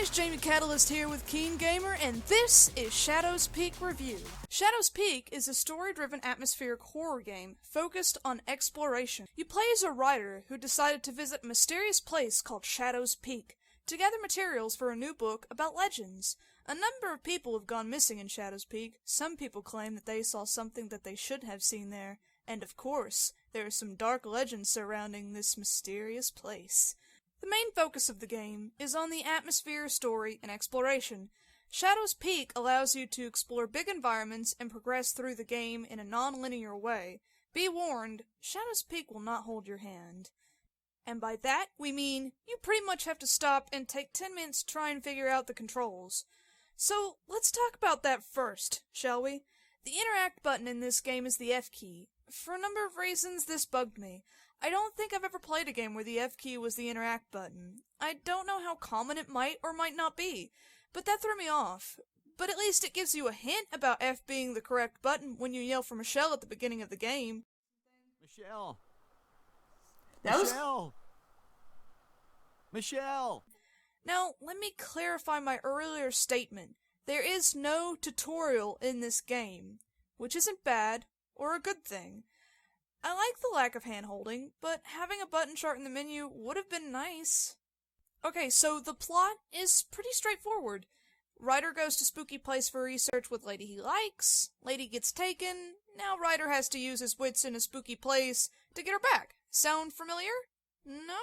guys, Jamie Catalyst here with KeenGamer, and this is Shadows Peak Review. Shadows Peak is a story-driven atmospheric horror game focused on exploration. You play as a writer who decided to visit a mysterious place called Shadows Peak to gather materials for a new book about legends. A number of people have gone missing in Shadows Peak. Some people claim that they saw something that they shouldn't have seen there, and of course, there are some dark legends surrounding this mysterious place. The main focus of the game is on the atmosphere, story, and exploration. Shadows Peak allows you to explore big environments and progress through the game in a non-linear way. Be warned, Shadows Peak will not hold your hand. And by that, we mean you pretty much have to stop and take 10 minutes to try and figure out the controls. So, let's talk about that first, shall we? The interact button in this game is the F key. For a number of reasons, this bugged me. I don't think I've ever played a game where the F key was the interact button. I don't know how common it might or might not be, but that threw me off. But at least it gives you a hint about F being the correct button when you yell for Michelle at the beginning of the game. Michelle! That Michelle! Michelle! Now, let me clarify my earlier statement. There is no tutorial in this game, which isn't bad or a good thing. I like the lack of hand-holding, but having a button chart in the menu would have been nice. Okay, so the plot is pretty straightforward. Ryder goes to spooky place for research with lady he likes, lady gets taken, now Ryder has to use his wits in a spooky place to get her back. Sound familiar? No?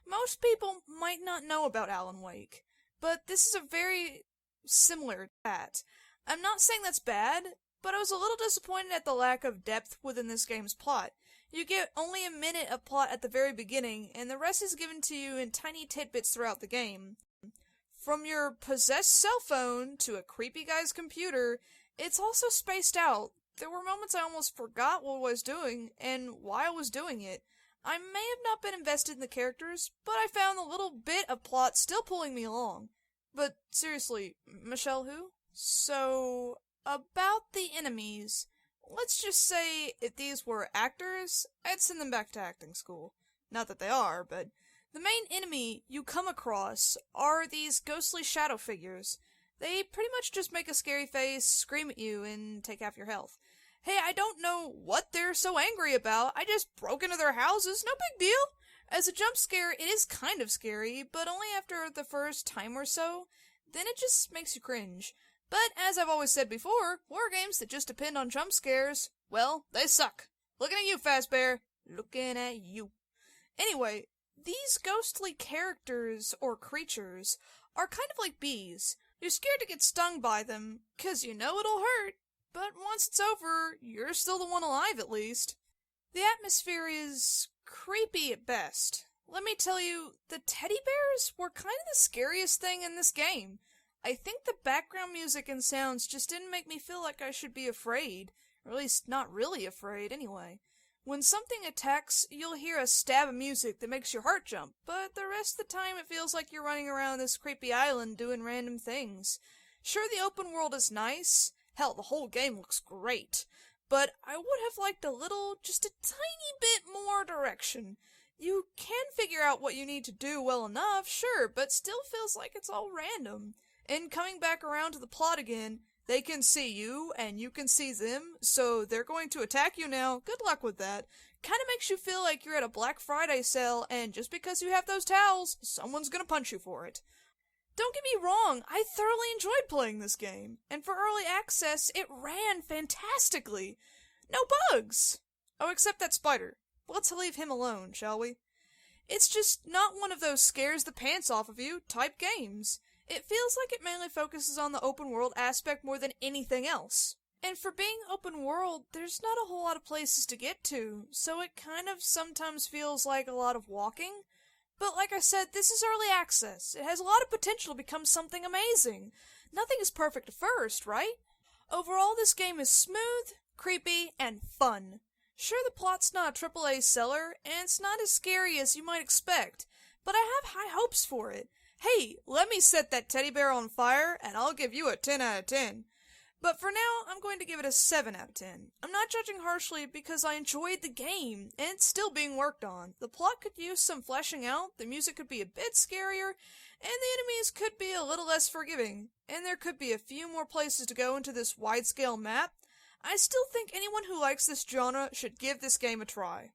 Most people might not know about Alan Wake, but this is a very similar to that. I'm not saying that's bad, but I was a little disappointed at the lack of depth within this game's plot. You get only a minute of plot at the very beginning, and the rest is given to you in tiny tidbits throughout the game. From your possessed cell phone to a creepy guy's computer, it's also spaced out. There were moments I almost forgot what I was doing, and why I was doing it. I may have not been invested in the characters, but I found the little bit of plot still pulling me along. But seriously, Michelle who? So, about the enemies, let's just say if these were actors, I'd send them back to acting school. Not that they are, but the main enemy you come across are these ghostly shadow figures. They pretty much just make a scary face, scream at you, and take half your health. Hey, I don't know what they're so angry about. I just broke into their houses. No big deal. As a jump scare, it is kind of scary, but only after the first time or so. Then it just makes you cringe. But as I've always said before, horror games that just depend on jump scares, well, they suck. Looking at you, Fazbear. Looking at you. Anyway, these ghostly characters, or creatures, are kind of like bees. You're scared to get stung by them, 'cause you know it'll hurt. But once it's over, you're still the one alive at least. The atmosphere is creepy at best. Let me tell you, the teddy bears were kind of the scariest thing in this game. I think the background music and sounds just didn't make me feel like I should be afraid. Or at least not really afraid, anyway. When something attacks, you'll hear a stab of music that makes your heart jump, but the rest of the time it feels like you're running around this creepy island doing random things. Sure, the open world is nice. Hell, the whole game looks great. But I would have liked just a tiny bit more direction. You can figure out what you need to do well enough, sure, but still feels like it's all random. And coming back around to the plot again, they can see you, and you can see them, so they're going to attack you now. Good luck with that. Kinda makes you feel like you're at a Black Friday sale, and just because you have those towels, someone's gonna punch you for it. Don't get me wrong, I thoroughly enjoyed playing this game, and for early access, it ran fantastically. No bugs! Oh, except that spider. Let's leave him alone, shall we? It's just not one of those scares the pants off of you type games. It feels like it mainly focuses on the open world aspect more than anything else. And for being open world, there's not a whole lot of places to get to, so it kind of sometimes feels like a lot of walking. But like I said, this is early access. It has a lot of potential to become something amazing. Nothing is perfect at first, right? Overall, this game is smooth, creepy, and fun. Sure, the plot's not a AAA seller, and it's not as scary as you might expect, but I have high hopes for it. Hey, let me set that teddy bear on fire, and I'll give you a 10 out of 10. But for now, I'm going to give it a 7 out of 10. I'm not judging harshly because I enjoyed the game, and it's still being worked on. The plot could use some fleshing out, the music could be a bit scarier, and the enemies could be a little less forgiving, and there could be a few more places to go into this wide-scale map. I still think anyone who likes this genre should give this game a try.